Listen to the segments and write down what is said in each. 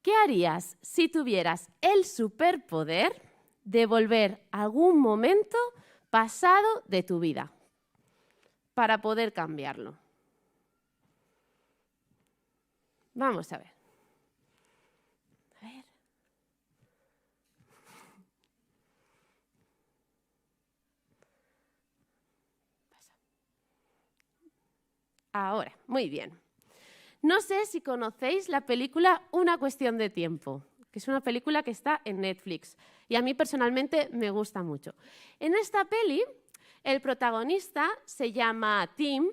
¿qué harías si tuvieras el superpoder de volver a algún momento pasado de tu vida para poder cambiarlo? Vamos a ver. Ahora, muy bien. No sé si conocéis la película Una cuestión de tiempo, que es una película que está en Netflix y a mí personalmente me gusta mucho. En esta peli, el protagonista se llama Tim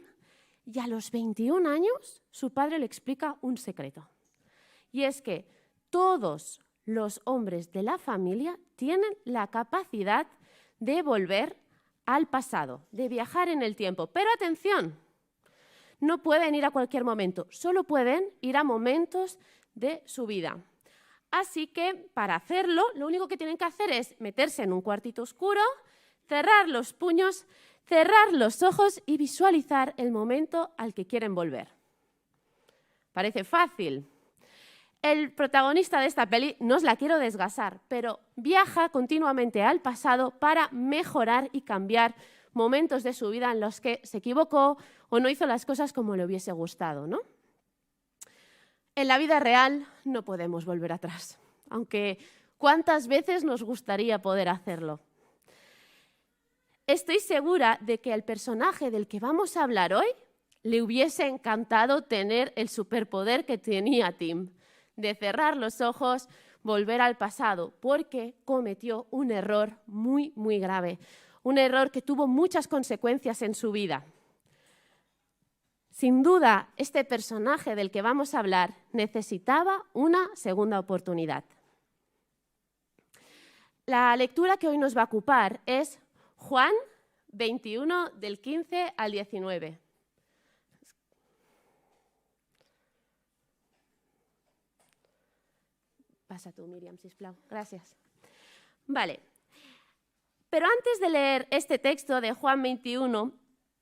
y a los 21 años su padre le explica un secreto. Y es que todos los hombres de la familia tienen la capacidad de volver al pasado, de viajar en el tiempo. Pero atención, no pueden ir a cualquier momento, solo pueden ir a momentos de su vida. Así que, para hacerlo, lo único que tienen que hacer es meterse en un cuartito oscuro, cerrar los puños, cerrar los ojos y visualizar el momento al que quieren volver. Parece fácil. El protagonista de esta peli, no os la quiero desgasar, pero viaja continuamente al pasado para mejorar y cambiar momentos de su vida en los que se equivocó o no hizo las cosas como le hubiese gustado, ¿no? En la vida real no podemos volver atrás, aunque ¿cuántas veces nos gustaría poder hacerlo? Estoy segura de que al personaje del que vamos a hablar hoy le hubiese encantado tener el superpoder que tenía Tim, de cerrar los ojos, volver al pasado, porque cometió un error muy, muy grave. Un error que tuvo muchas consecuencias en su vida. Sin duda, este personaje del que vamos a hablar necesitaba una segunda oportunidad. La lectura que hoy nos va a ocupar es Juan 21, del 15 al 19. Pasa tú, Miriam, sisplau. Gracias. Vale. Pero antes de leer este texto de Juan 21,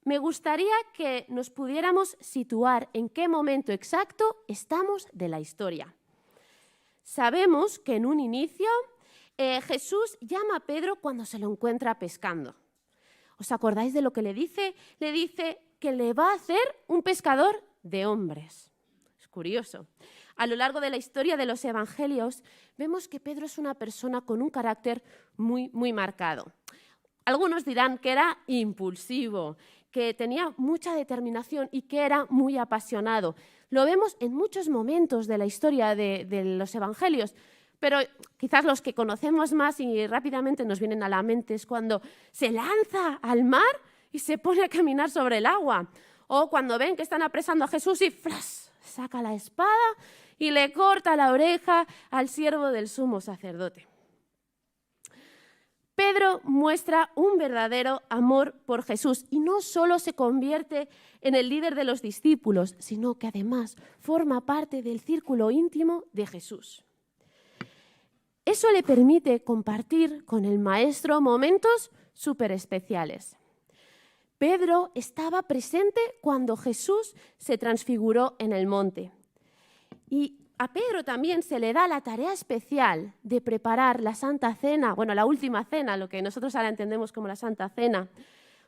me gustaría que nos pudiéramos situar en qué momento exacto estamos de la historia. Sabemos que en un inicio Jesús llama a Pedro cuando se lo encuentra pescando. ¿Os acordáis de lo que le dice? Le dice que le va a hacer un pescador de hombres. Es curioso. A lo largo de la historia de los evangelios vemos que Pedro es una persona con un carácter muy, muy marcado. Algunos dirán que era impulsivo, que tenía mucha determinación y que era muy apasionado. Lo vemos en muchos momentos de la historia de los evangelios, pero quizás los que conocemos más y rápidamente nos vienen a la mente es cuando se lanza al mar y se pone a caminar sobre el agua, o cuando ven que están apresando a Jesús y ¡flas!, saca la espada y le corta la oreja al siervo del sumo sacerdote. Pedro muestra un verdadero amor por Jesús y no solo se convierte en el líder de los discípulos, sino que además forma parte del círculo íntimo de Jesús. Eso le permite compartir con el Maestro momentos súper especiales. Pedro estaba presente cuando Jesús se transfiguró en el monte. Y a Pedro también se le da la tarea especial de preparar la Santa Cena, bueno, la última cena, lo que nosotros ahora entendemos como la Santa Cena,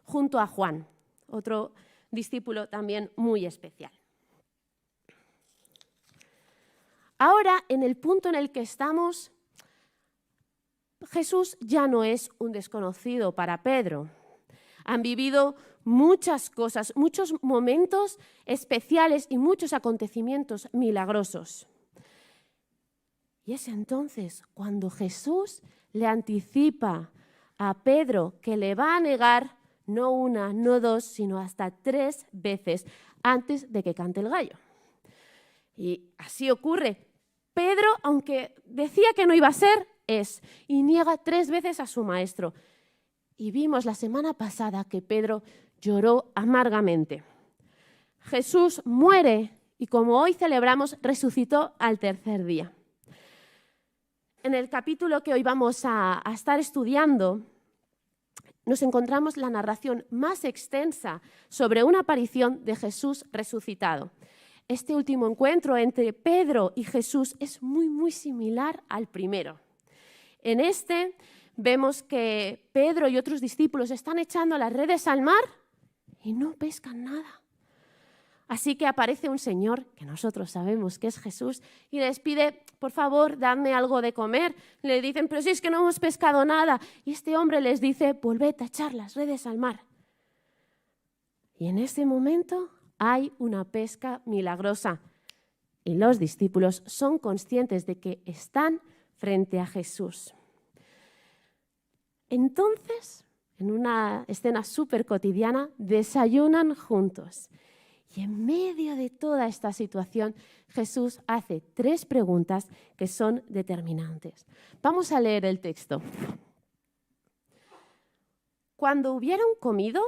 junto a Juan, otro discípulo también muy especial. Ahora, en el punto en el que estamos, Jesús ya no es un desconocido para Pedro. Han vivido muchas cosas, muchos momentos especiales y muchos acontecimientos milagrosos. Y es entonces cuando Jesús le anticipa a Pedro que le va a negar no una, no dos, sino hasta 3 veces antes de que cante el gallo. Y así ocurre. Pedro, aunque decía que no iba a ser, es, y niega 3 veces a su maestro. Y vimos la semana pasada que Pedro lloró amargamente. Jesús muere y, como hoy celebramos, resucitó al 3er día. En el capítulo que hoy vamos a estar estudiando, nos encontramos la narración más extensa sobre una aparición de Jesús resucitado. este último encuentro entre Pedro y Jesús es muy similar al primero. En este vemos que Pedro y otros discípulos están echando las redes al mar y no pescan nada. Así que aparece un señor, que nosotros sabemos que es Jesús, y les pide, por favor, dadme algo de comer. Le dicen, pero si es que no hemos pescado nada. Y este hombre les dice, volved a echar las redes al mar. Y en ese momento hay una pesca milagrosa. Y los discípulos son conscientes de que están frente a Jesús. Entonces, en una escena súper cotidiana, desayunan juntos. Y en medio de toda esta situación, Jesús hace 3 preguntas que son determinantes. Vamos a leer el texto. Cuando hubieron comido,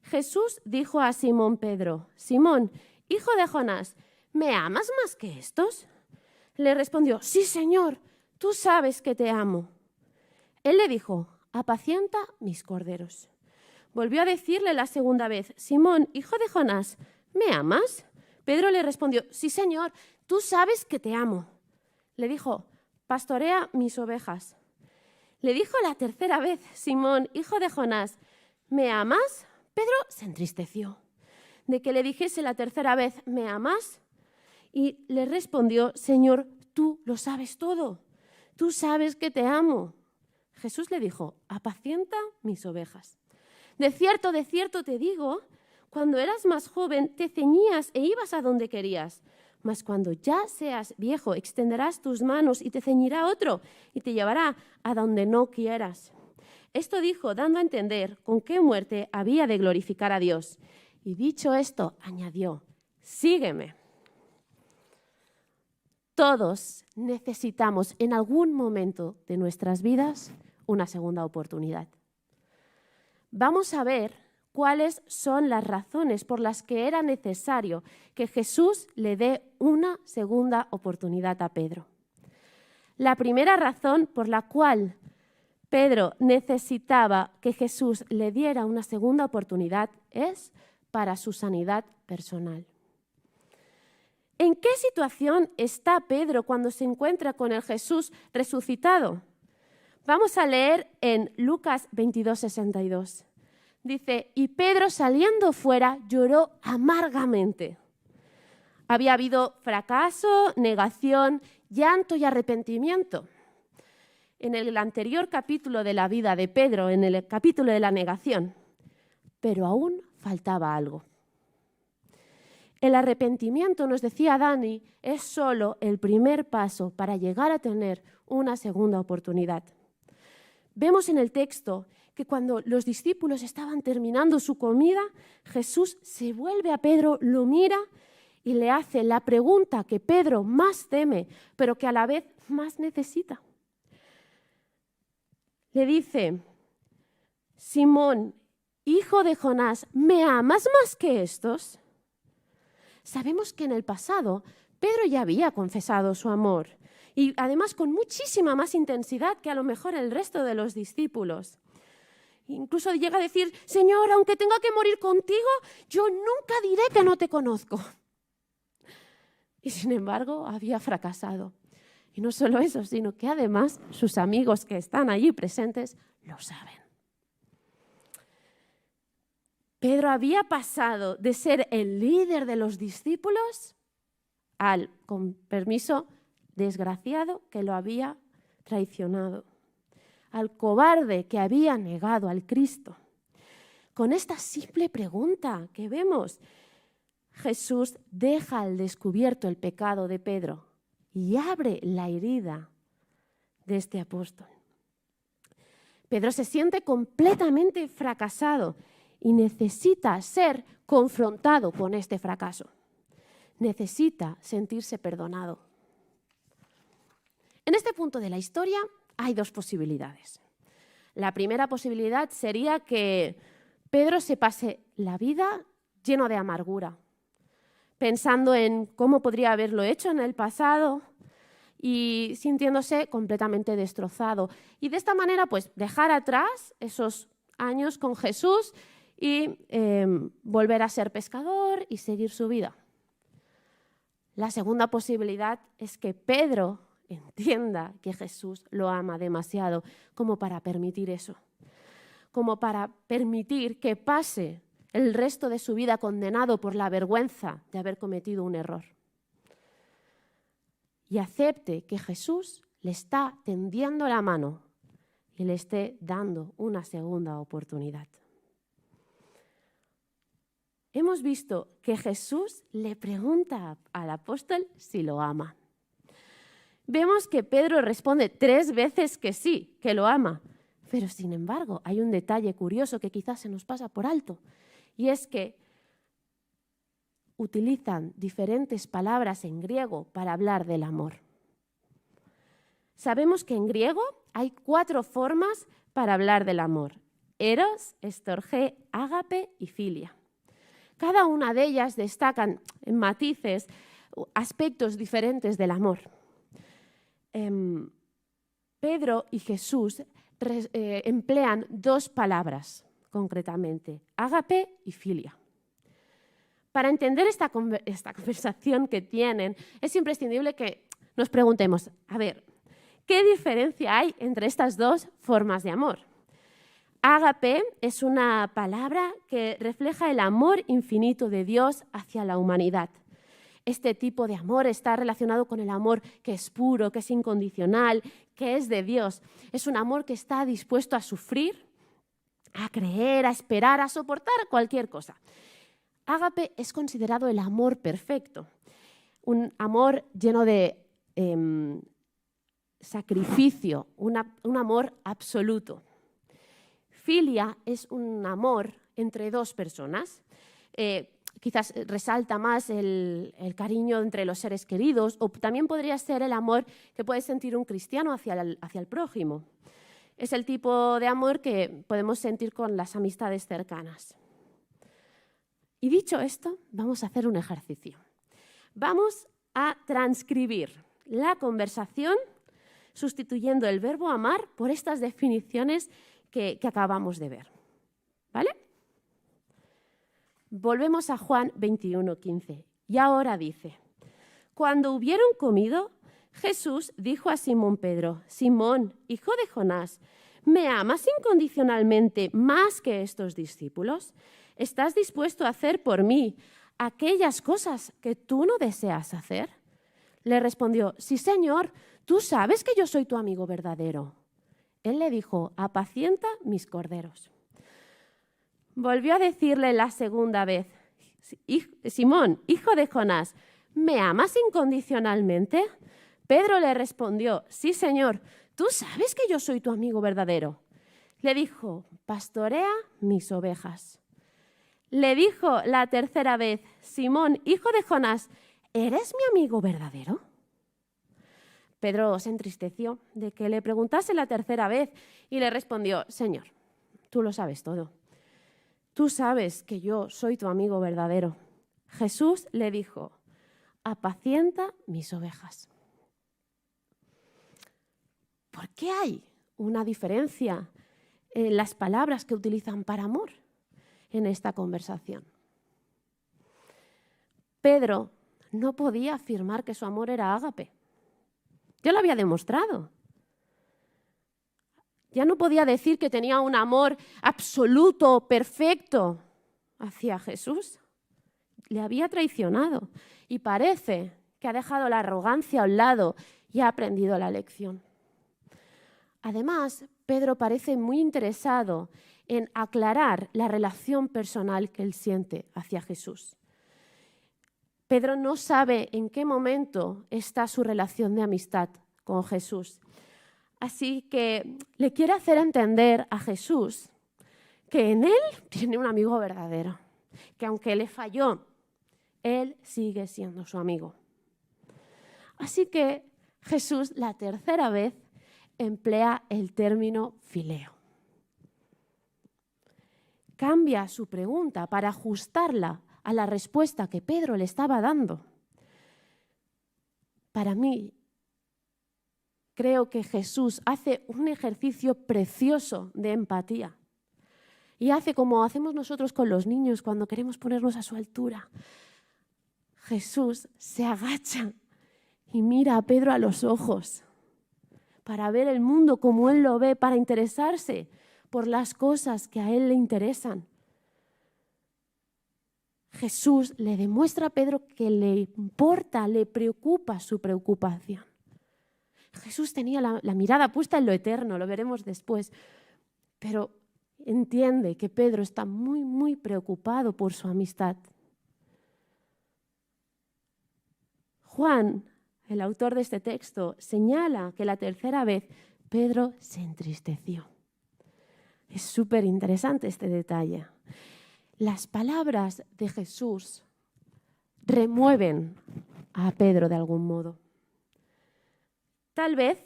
Jesús dijo a Simón Pedro, Simón, hijo de Jonás, ¿me amas más que estos? Le respondió, sí, Señor, tú sabes que te amo. Él le dijo, apacienta mis corderos. Volvió a decirle la segunda vez, Simón, hijo de Jonás, ¿me amas? Pedro le respondió, sí, Señor, tú sabes que te amo. Le dijo, pastorea mis ovejas. Le dijo la tercera vez, Simón, hijo de Jonás, ¿me amas? Pedro se entristeció de que le dijese la tercera vez, ¿me amas? Y le respondió, Señor, tú lo sabes todo, tú sabes que te amo. Jesús le dijo, apacienta mis ovejas. De cierto te digo, cuando eras más joven te ceñías e ibas a donde querías, mas cuando ya seas viejo extenderás tus manos y te ceñirá otro y te llevará a donde no quieras. Esto dijo, dando a entender con qué muerte había de glorificar a Dios. Y dicho esto, añadió, sígueme. Todos necesitamos en algún momento de nuestras vidas una segunda oportunidad. Vamos a ver cuáles son las razones por las que era necesario que Jesús le dé una segunda oportunidad a Pedro. La primera razón por la cual Pedro necesitaba que Jesús le diera una segunda oportunidad es para su sanidad personal. ¿En qué situación está Pedro cuando se encuentra con el Jesús resucitado? Vamos a leer en Lucas 22:62. Dice, y Pedro saliendo fuera lloró amargamente. Había habido fracaso, negación, llanto y arrepentimiento. En el anterior capítulo de la vida de Pedro, en el capítulo de la negación, pero aún faltaba algo. El arrepentimiento, nos decía Dani, es solo el primer paso para llegar a tener una segunda oportunidad. Vemos en el texto que cuando los discípulos estaban terminando su comida, Jesús se vuelve a Pedro, lo mira y le hace la pregunta que Pedro más teme, pero que a la vez más necesita. Le dice, Simón, hijo de Jonás, ¿me amas más que estos? Sabemos que en el pasado Pedro ya había confesado su amor y además con muchísima más intensidad que a lo mejor el resto de los discípulos. Incluso llega a decir, Señor, aunque tenga que morir contigo, yo nunca diré que no te conozco. Y sin embargo, había fracasado. Y no solo eso, sino que además sus amigos que están allí presentes lo saben. Pedro había pasado de ser el líder de los discípulos al, con permiso, desgraciado que lo había traicionado, al cobarde que había negado al Cristo. Con esta simple pregunta que vemos, Jesús deja al descubierto el pecado de Pedro y abre la herida de este apóstol. Pedro se siente completamente fracasado y necesita ser confrontado con este fracaso. Necesita sentirse perdonado. En este punto de la historia hay 2 posibilidades. La primera posibilidad sería que Pedro se pase la vida lleno de amargura, pensando en cómo podría haberlo hecho en el pasado y sintiéndose completamente destrozado. Y de esta manera, pues, dejar atrás esos años con Jesús y volver a ser pescador y seguir su vida. La segunda posibilidad es que Pedro entienda que Jesús lo ama demasiado como para permitir eso, como para permitir que pase el resto de su vida condenado por la vergüenza de haber cometido un error. Y acepte que Jesús le está tendiendo la mano y le esté dando una segunda oportunidad. Hemos visto que Jesús le pregunta al apóstol si lo ama. Vemos que Pedro responde 3 veces que sí, que lo ama. Pero sin embargo, hay un detalle curioso que quizás se nos pasa por alto, y es que utilizan diferentes palabras en griego para hablar del amor. Sabemos que en griego hay 4 formas para hablar del amor: eros, estorgé, ágape y filia. Cada una de ellas destacan en matices, aspectos diferentes del amor. Pedro y Jesús emplean 2 palabras concretamente: ágape y filia. Para entender esta conversación que tienen, es imprescindible que nos preguntemos, a ver, ¿qué diferencia hay entre estas 2 formas de amor? Ágape es una palabra que refleja el amor infinito de Dios hacia la humanidad. Este tipo de amor está relacionado con el amor que es puro, que es incondicional, que es de Dios. Es un amor que está dispuesto a sufrir, a creer, a esperar, a soportar cualquier cosa. Ágape es considerado el amor perfecto, un amor lleno de sacrificio, un amor absoluto. Filia es un amor entre 2 personas. Quizás resalta más el cariño entre los seres queridos, o también podría ser el amor que puede sentir un cristiano hacia el prójimo. Es el tipo de amor que podemos sentir con las amistades cercanas. Y dicho esto, vamos a hacer un ejercicio. Vamos a transcribir la conversación sustituyendo el verbo amar por estas definiciones que acabamos de ver. ¿Vale? Volvemos a Juan 21:15. Y ahora dice: cuando hubieron comido, Jesús dijo a Simón Pedro: Simón, hijo de Jonás, ¿me amas incondicionalmente más que estos discípulos? ¿Estás dispuesto a hacer por mí aquellas cosas que tú no deseas hacer? Le respondió: sí, Señor, tú sabes que yo soy tu amigo verdadero. Él le dijo: apacienta mis corderos. Volvió a decirle la segunda vez: Simón, hijo de Jonás, ¿me amas incondicionalmente? Pedro le respondió: sí, Señor, tú sabes que yo soy tu amigo verdadero. Le dijo: pastorea mis ovejas. Le dijo la tercera vez: Simón, hijo de Jonás, ¿eres mi amigo verdadero? Pedro se entristeció de que le preguntase la tercera vez y le respondió: Señor, tú lo sabes todo. Tú sabes que yo soy tu amigo verdadero. Jesús le dijo: apacienta mis ovejas. ¿Por qué hay una diferencia en las palabras que utilizan para amor en esta conversación? Pedro no podía afirmar que su amor era ágape. Ya lo había demostrado. Ya no podía decir que tenía un amor absoluto, perfecto hacia Jesús. Le había traicionado y parece que ha dejado la arrogancia a un lado y ha aprendido la lección. Además, Pedro parece muy interesado en aclarar la relación personal que él siente hacia Jesús. Pedro no sabe en qué momento está su relación de amistad con Jesús. Así que le quiere hacer entender a Jesús que en él tiene un amigo verdadero, que aunque le falló, él sigue siendo su amigo. Así que Jesús, la tercera vez, emplea el término fileo. Cambia su pregunta para ajustarla a la respuesta que Pedro le estaba dando. Para mí, creo que Jesús hace un ejercicio precioso de empatía y hace como hacemos nosotros con los niños cuando queremos ponernos a su altura. Jesús se agacha y mira a Pedro a los ojos para ver el mundo como él lo ve, para interesarse por las cosas que a él le interesan. Jesús le demuestra a Pedro que le importa, le preocupa su preocupación. Jesús tenía la mirada puesta en lo eterno, lo veremos después, pero entiende que Pedro está muy, muy preocupado por su amistad. Juan, el autor de este texto, señala que la tercera vez Pedro se entristeció. Es súper interesante este detalle. Las palabras de Jesús remueven a Pedro de algún modo. Tal vez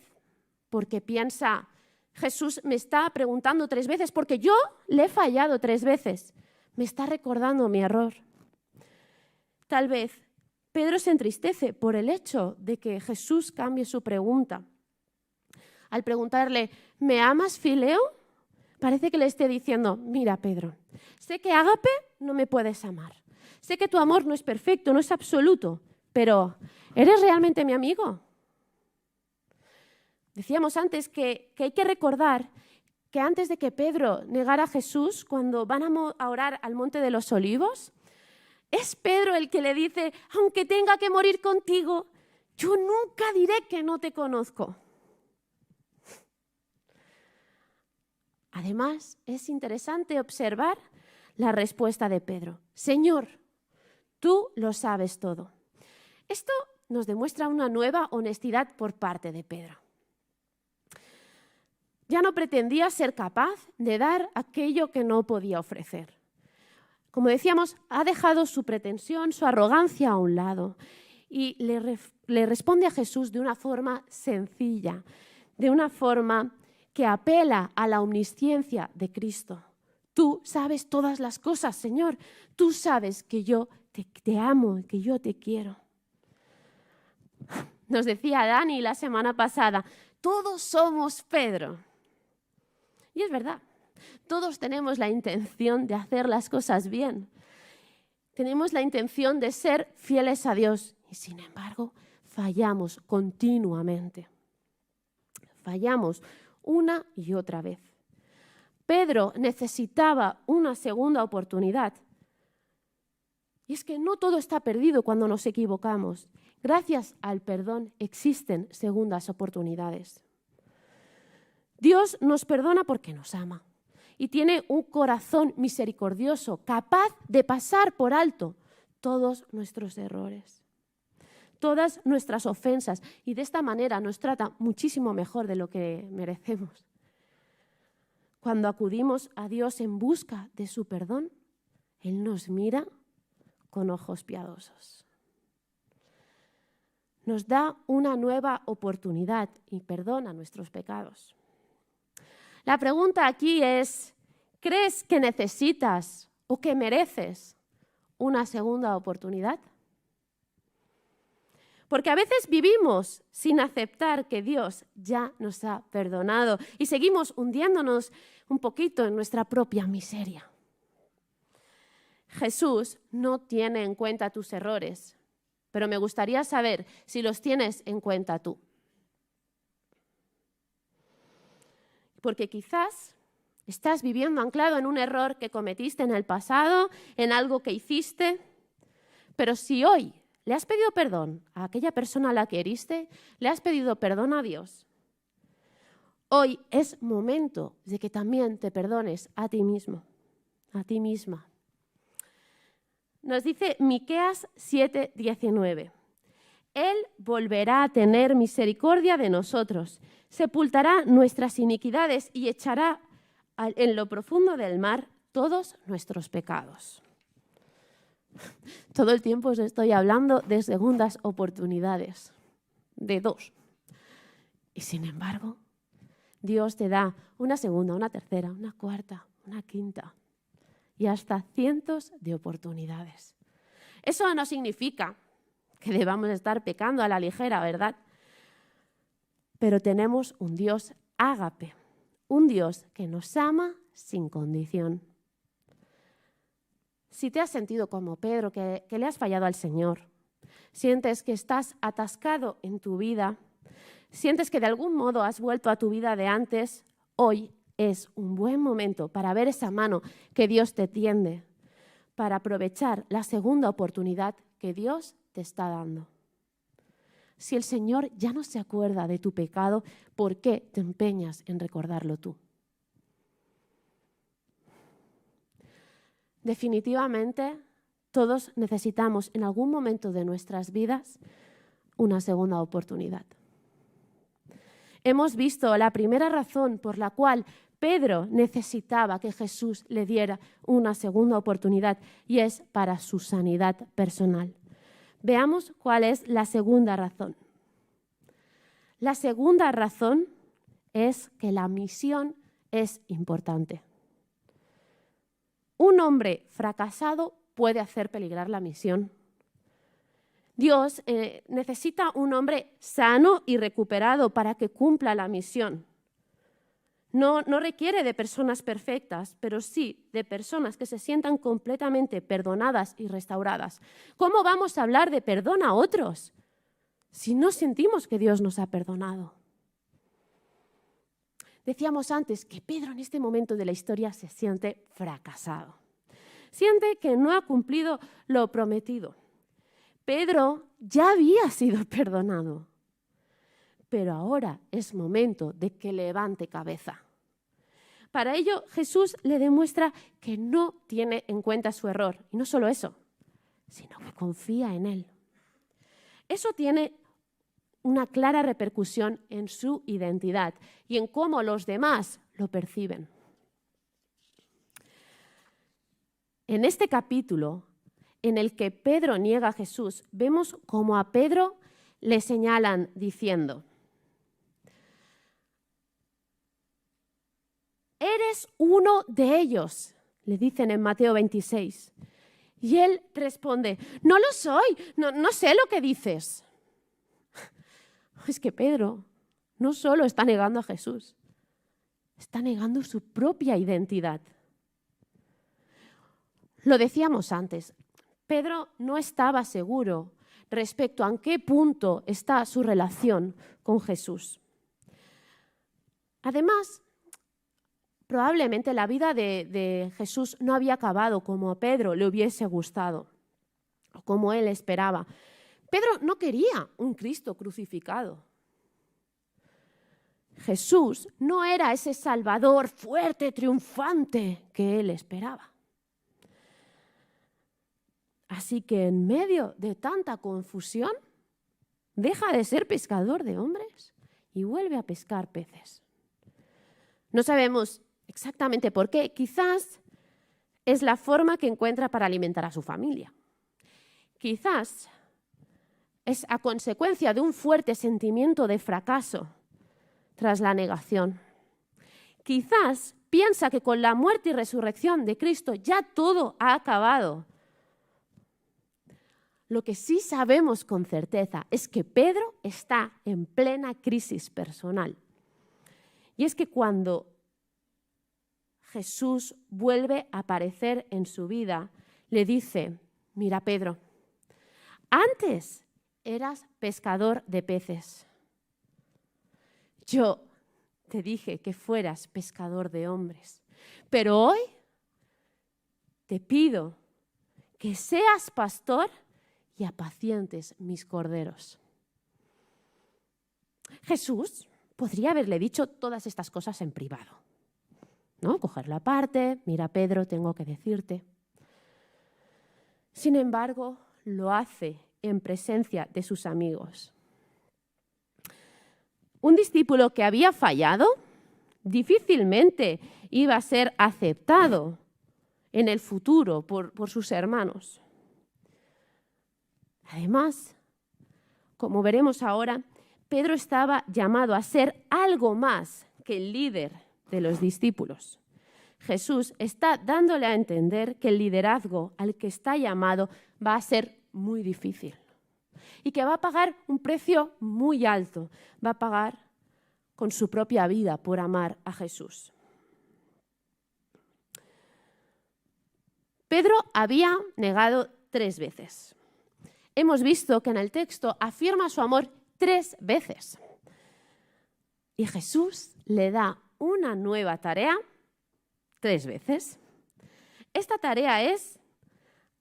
porque piensa, Jesús me está preguntando 3 veces porque yo le he fallado 3 veces. Me está recordando mi error. Tal vez Pedro se entristece por el hecho de que Jesús cambie su pregunta. Al preguntarle, ¿me amas, Fileo? Parece que le esté diciendo, mira, Pedro, sé que ágape no me puedes amar. Sé que tu amor no es perfecto, no es absoluto, pero ¿eres realmente mi amigo? Decíamos antes que hay que recordar que antes de que Pedro negara a Jesús, cuando van a orar al Monte de los Olivos, es Pedro el que le dice, aunque tenga que morir contigo, yo nunca diré que no te conozco. Además, es interesante observar la respuesta de Pedro. Señor, tú lo sabes todo. Esto nos demuestra una nueva honestidad por parte de Pedro. Ya no pretendía ser capaz de dar aquello que no podía ofrecer. Como decíamos, ha dejado su pretensión, su arrogancia a un lado y le responde a Jesús de una forma sencilla, de una forma que apela a la omnisciencia de Cristo. Tú sabes todas las cosas, Señor. Tú sabes que yo te amo, que yo te quiero. Nos decía Dani la semana pasada, todos somos Pedro. Y es verdad, todos tenemos la intención de hacer las cosas bien. Tenemos la intención de ser fieles a Dios y sin embargo fallamos continuamente. Fallamos una y otra vez. Pedro necesitaba una segunda oportunidad. Y es que no todo está perdido cuando nos equivocamos. Gracias al perdón existen segundas oportunidades. Dios nos perdona porque nos ama y tiene un corazón misericordioso, capaz de pasar por alto todos nuestros errores, todas nuestras ofensas, y de esta manera nos trata muchísimo mejor de lo que merecemos. Cuando acudimos a Dios en busca de su perdón, Él nos mira con ojos piadosos. Nos da una nueva oportunidad y perdona nuestros pecados. La pregunta aquí es, ¿crees que necesitas o que mereces una segunda oportunidad? Porque a veces vivimos sin aceptar que Dios ya nos ha perdonado y seguimos hundiéndonos un poquito en nuestra propia miseria. Jesús no tiene en cuenta tus errores, pero me gustaría saber si los tienes en cuenta tú. Porque quizás estás viviendo anclado en un error que cometiste en el pasado, en algo que hiciste, pero si hoy le has pedido perdón a aquella persona a la que heriste, le has pedido perdón a Dios, hoy es momento de que también te perdones a ti mismo, a ti misma. Nos dice Miqueas 7:19. Él volverá a tener misericordia de nosotros, sepultará nuestras iniquidades y echará en lo profundo del mar todos nuestros pecados. Todo el tiempo os estoy hablando de segundas oportunidades, de 2. Y sin embargo, Dios te da una segunda, una tercera, una cuarta, una quinta y hasta cientos de oportunidades. Eso no significa que debamos estar pecando a la ligera, ¿verdad? Pero tenemos un Dios ágape, un Dios que nos ama sin condición. Si te has sentido como Pedro, que le has fallado al Señor, sientes que estás atascado en tu vida, sientes que de algún modo has vuelto a tu vida de antes, hoy es un buen momento para ver esa mano que Dios te tiende, para aprovechar la segunda oportunidad que Dios te está dando. Si el Señor ya no se acuerda de tu pecado, ¿por qué te empeñas en recordarlo tú? Definitivamente, todos necesitamos en algún momento de nuestras vidas una segunda oportunidad. Hemos visto la primera razón por la cual Pedro necesitaba que Jesús le diera una segunda oportunidad y es para su sanidad personal. Veamos cuál es la segunda razón. La segunda razón es que la misión es importante. Un hombre fracasado puede hacer peligrar la misión. Dios necesita un hombre sano y recuperado para que cumpla la misión. No requiere de personas perfectas, pero sí de personas que se sientan completamente perdonadas y restauradas. ¿Cómo vamos a hablar de perdón a otros si no sentimos que Dios nos ha perdonado? Decíamos antes que Pedro en este momento de la historia se siente fracasado. Siente que no ha cumplido lo prometido. Pedro ya había sido perdonado, pero ahora es momento de que levante cabeza. Para ello, Jesús le demuestra que no tiene en cuenta su error. Y no solo eso, sino que confía en él. Eso tiene una clara repercusión en su identidad y en cómo los demás lo perciben. En este capítulo, en el que Pedro niega a Jesús, vemos cómo a Pedro le señalan diciendo: «Eres uno de ellos», le dicen en Mateo 26. Y él responde: «No lo soy, no sé lo que dices». Es que Pedro no solo está negando a Jesús, está negando su propia identidad. Lo decíamos antes, Pedro no estaba seguro respecto a en qué punto está su relación con Jesús. Además, probablemente la vida de Jesús no había acabado como a Pedro le hubiese gustado o como él esperaba. Pedro no quería un Cristo crucificado. Jesús no era ese Salvador fuerte, triunfante que él esperaba. Así que en medio de tanta confusión, deja de ser pescador de hombres y vuelve a pescar peces. No sabemos exactamente por qué. Quizás es la forma que encuentra para alimentar a su familia. Quizás es a consecuencia de un fuerte sentimiento de fracaso tras la negación. Quizás piensa que con la muerte y resurrección de Cristo ya todo ha acabado. Lo que sí sabemos con certeza es que Pedro está en plena crisis personal. Y es que cuando Jesús vuelve a aparecer en su vida, le dice: «Mira, Pedro, antes eras pescador de peces. Yo te dije que fueras pescador de hombres, pero hoy te pido que seas pastor y apacientes mis corderos». Jesús podría haberle dicho todas estas cosas en privado, ¿no? Cogerlo aparte: «Mira, Pedro, tengo que decirte». Sin embargo, lo hace en presencia de sus amigos. Un discípulo que había fallado difícilmente iba a ser aceptado en el futuro por sus hermanos. Además, como veremos ahora, Pedro estaba llamado a ser algo más que el líder de los discípulos. Jesús está dándole a entender que el liderazgo al que está llamado va a ser muy difícil y que va a pagar un precio muy alto. Va a pagar con su propia vida por amar a Jesús. Pedro había negado 3 veces. hemos visto que en el texto afirma su amor 3 veces. Y Jesús le da una nueva tarea 3 veces. Esta tarea es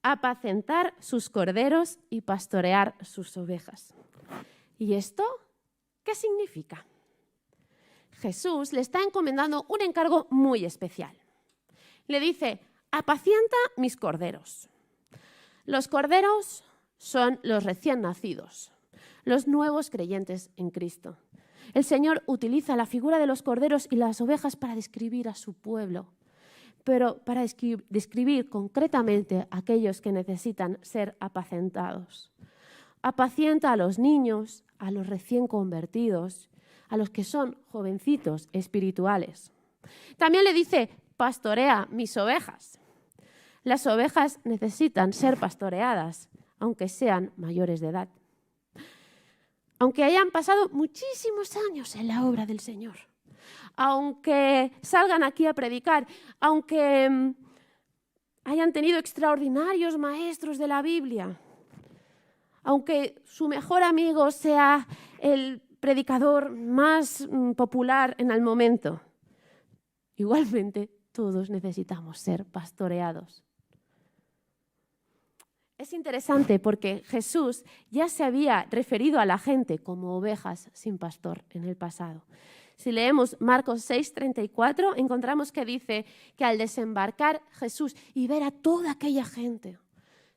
apacentar sus corderos y pastorear sus ovejas. ¿Y esto qué significa? Jesús le está encomendando un encargo muy especial. Le dice, apacienta mis corderos. Los corderos son los recién nacidos, los nuevos creyentes en Cristo. El Señor utiliza la figura de los corderos y las ovejas para describir a su pueblo, pero para describir concretamente a aquellos que necesitan ser apacentados. Apacienta a los niños, a los recién convertidos, a los que son jovencitos espirituales. También le dice, pastorea mis ovejas. Las ovejas necesitan ser pastoreadas, aunque sean mayores de edad. Aunque hayan pasado muchísimos años en la obra del Señor, aunque salgan aquí a predicar, aunque hayan tenido extraordinarios maestros de la Biblia, aunque su mejor amigo sea el predicador más popular en el momento, igualmente todos necesitamos ser pastoreados. Es interesante porque Jesús ya se había referido a la gente como ovejas sin pastor en el pasado. Si leemos Marcos 6:34, encontramos que dice que al desembarcar Jesús y ver a toda aquella gente,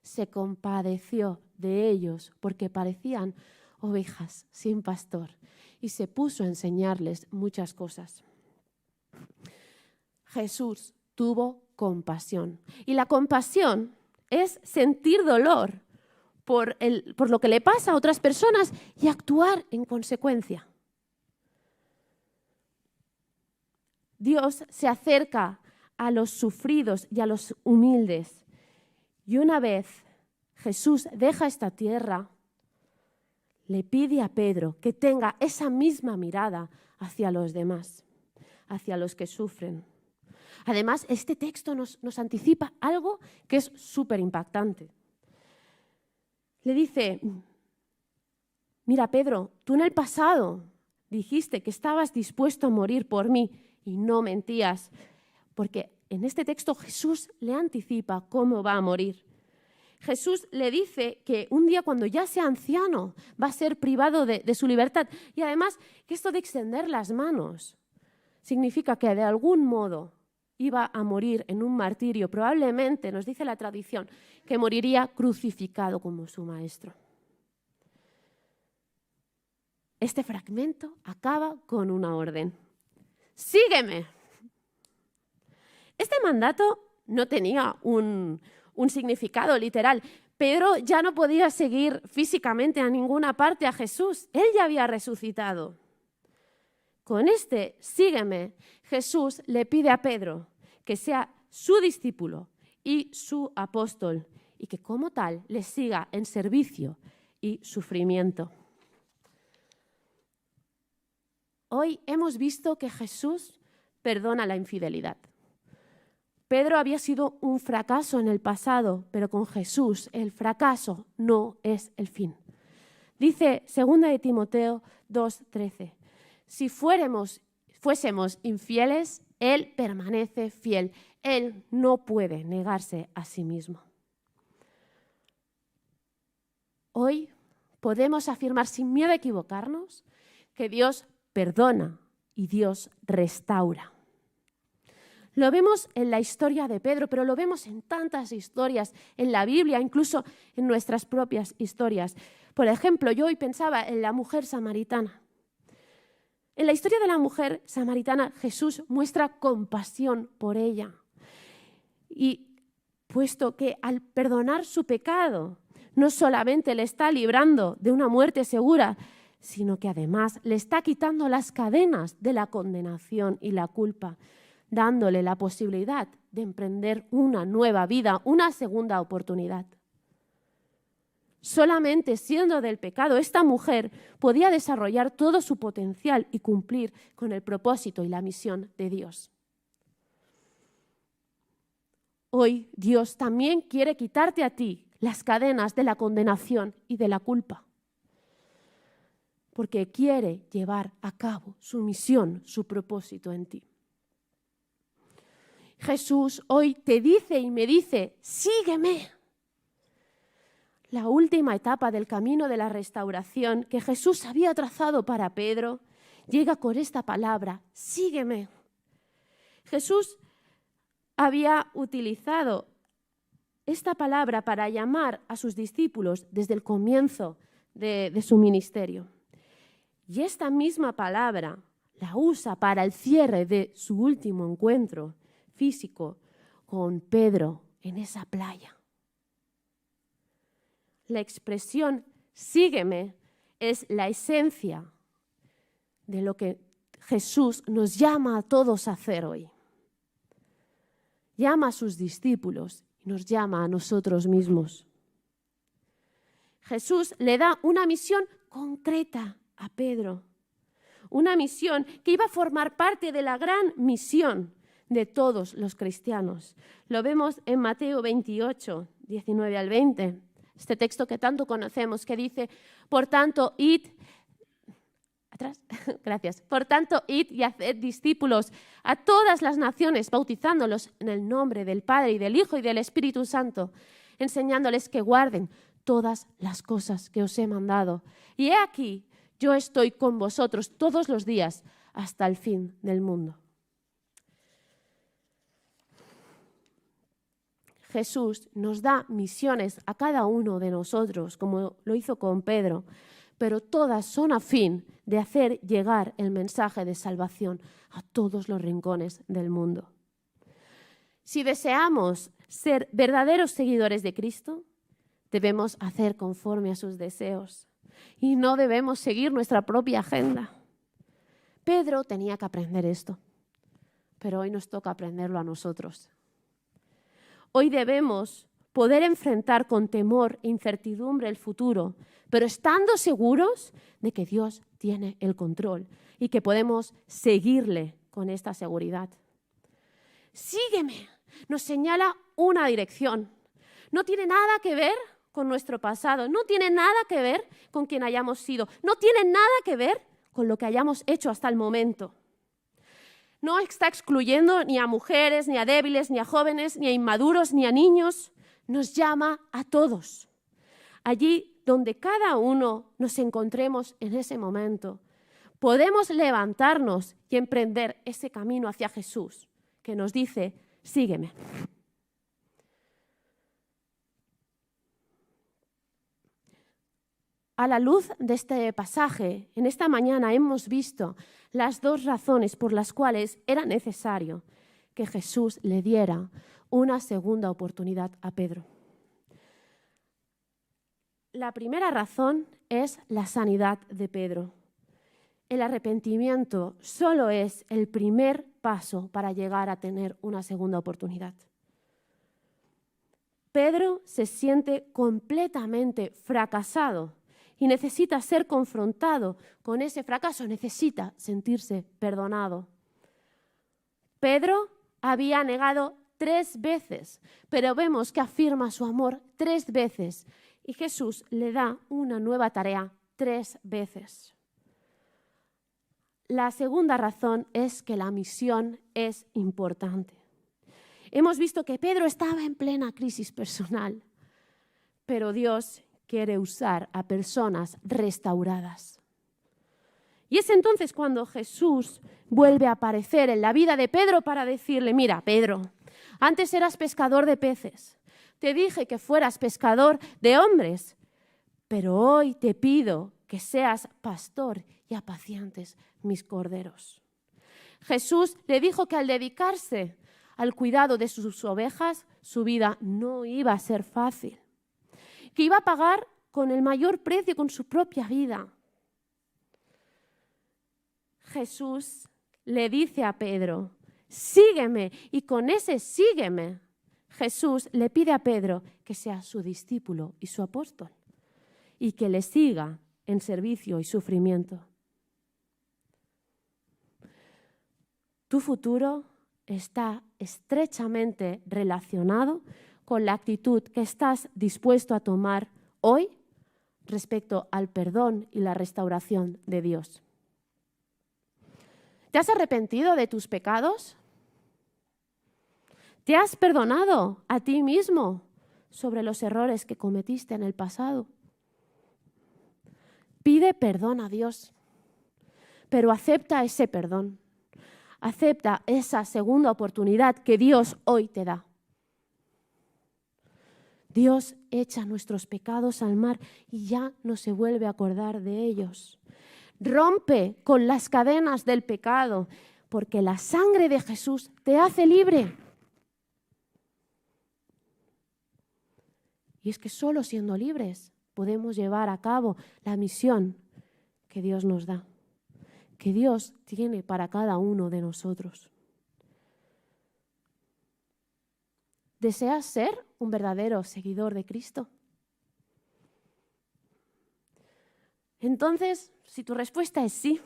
se compadeció de ellos porque parecían ovejas sin pastor y se puso a enseñarles muchas cosas. Jesús tuvo compasión y la compasión es sentir dolor por lo que le pasa a otras personas y actuar en consecuencia. Dios se acerca a los sufridos y a los humildes. Y una vez Jesús deja esta tierra, le pide a Pedro que tenga esa misma mirada hacia los demás, hacia los que sufren. Además, este texto nos anticipa algo que es súper impactante. Le dice, mira Pedro, tú en el pasado dijiste que estabas dispuesto a morir por mí y no mentías, porque en este texto Jesús le anticipa cómo va a morir. Jesús le dice que un día cuando ya sea anciano va a ser privado de su libertad y además que esto de extender las manos significa que de algún modo iba a morir en un martirio, probablemente, nos dice la tradición, que moriría crucificado como su maestro. Este fragmento acaba con una orden. ¡Sígueme! Este mandato no tenía un significado literal. Pedro ya no podía seguir físicamente a ninguna parte a Jesús. Él ya había resucitado. Con este sígueme, Jesús le pide a Pedro que sea su discípulo y su apóstol y que como tal le siga en servicio y sufrimiento. Hoy hemos visto que Jesús perdona la infidelidad. Pedro había sido un fracaso en el pasado, pero con Jesús el fracaso no es el fin. Dice 2 de Timoteo 2:13, si fuésemos infieles, Él permanece fiel. Él no puede negarse a sí mismo. Hoy podemos afirmar sin miedo a equivocarnos que Dios perdona y Dios restaura. Lo vemos en la historia de Pedro, pero lo vemos en tantas historias en la Biblia, incluso en nuestras propias historias. Por ejemplo, yo hoy pensaba en la mujer samaritana. En la historia de la mujer samaritana, Jesús muestra compasión por ella. Y puesto que al perdonar su pecado, no solamente le está librando de una muerte segura, sino que además le está quitando las cadenas de la condenación y la culpa, dándole la posibilidad de emprender una nueva vida, una segunda oportunidad. Solamente siendo del pecado, esta mujer podía desarrollar todo su potencial y cumplir con el propósito y la misión de Dios. Hoy Dios también quiere quitarte a ti las cadenas de la condenación y de la culpa, porque quiere llevar a cabo su misión, su propósito en ti. Jesús hoy te dice y me dice, sígueme. La última etapa del camino de la restauración que Jesús había trazado para Pedro llega con esta palabra, sígueme. Jesús había utilizado esta palabra para llamar a sus discípulos desde el comienzo de su ministerio. Y esta misma palabra la usa para el cierre de su último encuentro físico con Pedro en esa playa. La expresión sígueme es la esencia de lo que Jesús nos llama a todos a hacer hoy. Llama a sus discípulos y nos llama a nosotros mismos. Jesús le da una misión concreta a Pedro, una misión que iba a formar parte de la gran misión de todos los cristianos. Lo vemos en Mateo 28, 19 al 20. Este texto que tanto conocemos, que dice, por tanto, id, gracias, por tanto, id y haced discípulos a todas las naciones, bautizándolos en el nombre del Padre y del Hijo y del Espíritu Santo, enseñándoles que guarden todas las cosas que os he mandado. Y he aquí, yo estoy con vosotros todos los días hasta el fin del mundo. Jesús nos da misiones a cada uno de nosotros, como lo hizo con Pedro, pero todas son a fin de hacer llegar el mensaje de salvación a todos los rincones del mundo. Si deseamos ser verdaderos seguidores de Cristo, debemos hacer conforme a sus deseos y no debemos seguir nuestra propia agenda. Pedro tenía que aprender esto, pero hoy nos toca aprenderlo a nosotros. Hoy debemos poder enfrentar con temor e incertidumbre el futuro, pero estando seguros de que Dios tiene el control y que podemos seguirle con esta seguridad. Sígueme, nos señala una dirección. No tiene nada que ver con nuestro pasado, no tiene nada que ver con quien hayamos sido, no tiene nada que ver con lo que hayamos hecho hasta el momento. No está excluyendo ni a mujeres, ni a débiles, ni a jóvenes, ni a inmaduros, ni a niños. Nos llama a todos. Allí donde cada uno nos encontremos en ese momento, podemos levantarnos y emprender ese camino hacia Jesús, que nos dice, sígueme. A la luz de este pasaje, en esta mañana hemos visto las dos razones por las cuales era necesario que Jesús le diera una segunda oportunidad a Pedro. La primera razón es la sanidad de Pedro. El arrepentimiento solo es el primer paso para llegar a tener una segunda oportunidad. Pedro se siente completamente fracasado y necesita ser confrontado con ese fracaso, necesita sentirse perdonado. Pedro había negado 3 veces, pero vemos que afirma su amor 3 veces y Jesús le da una nueva tarea 3 veces. La segunda razón es que la misión es importante. Hemos visto que Pedro estaba en plena crisis personal, pero Dios quiere usar a personas restauradas. Y es entonces cuando Jesús vuelve a aparecer en la vida de Pedro para decirle, mira, Pedro, antes eras pescador de peces, te dije que fueras pescador de hombres, pero hoy te pido que seas pastor y apacientes mis corderos. Jesús le dijo que al dedicarse al cuidado de sus ovejas, su vida no iba a ser fácil, que iba a pagar con el mayor precio, con su propia vida. Jesús le dice a Pedro, sígueme, y con ese sígueme, Jesús le pide a Pedro que sea su discípulo y su apóstol, y que le siga en servicio y sufrimiento. Tu futuro está estrechamente relacionado con la actitud que estás dispuesto a tomar hoy respecto al perdón y la restauración de Dios. ¿Te has arrepentido de tus pecados? ¿Te has perdonado a ti mismo sobre los errores que cometiste en el pasado? Pide perdón a Dios, pero acepta ese perdón. Acepta esa segunda oportunidad que Dios hoy te da. Dios echa nuestros pecados al mar y ya no se vuelve a acordar de ellos. Rompe con las cadenas del pecado, porque la sangre de Jesús te hace libre. Y es que solo siendo libres podemos llevar a cabo la misión que Dios nos da, que Dios tiene para cada uno de nosotros. ¿Deseas ser un verdadero seguidor de Cristo? Entonces, si tu respuesta es sí,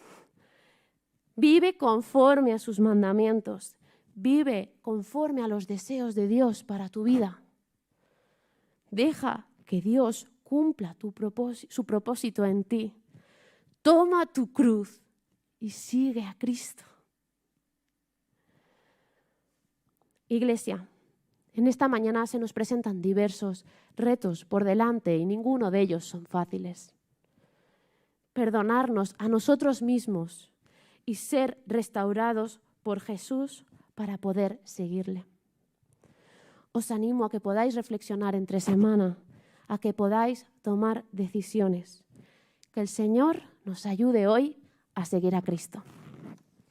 vive conforme a sus mandamientos, vive conforme a los deseos de Dios para tu vida. Deja que Dios cumpla su propósito en ti. Toma tu cruz y sigue a Cristo. Iglesia, en esta mañana se nos presentan diversos retos por delante y ninguno de ellos son fáciles. Perdonarnos a nosotros mismos y ser restaurados por Jesús para poder seguirle. Os animo a que podáis reflexionar entre semana, a que podáis tomar decisiones. Que el Señor nos ayude hoy a seguir a Cristo.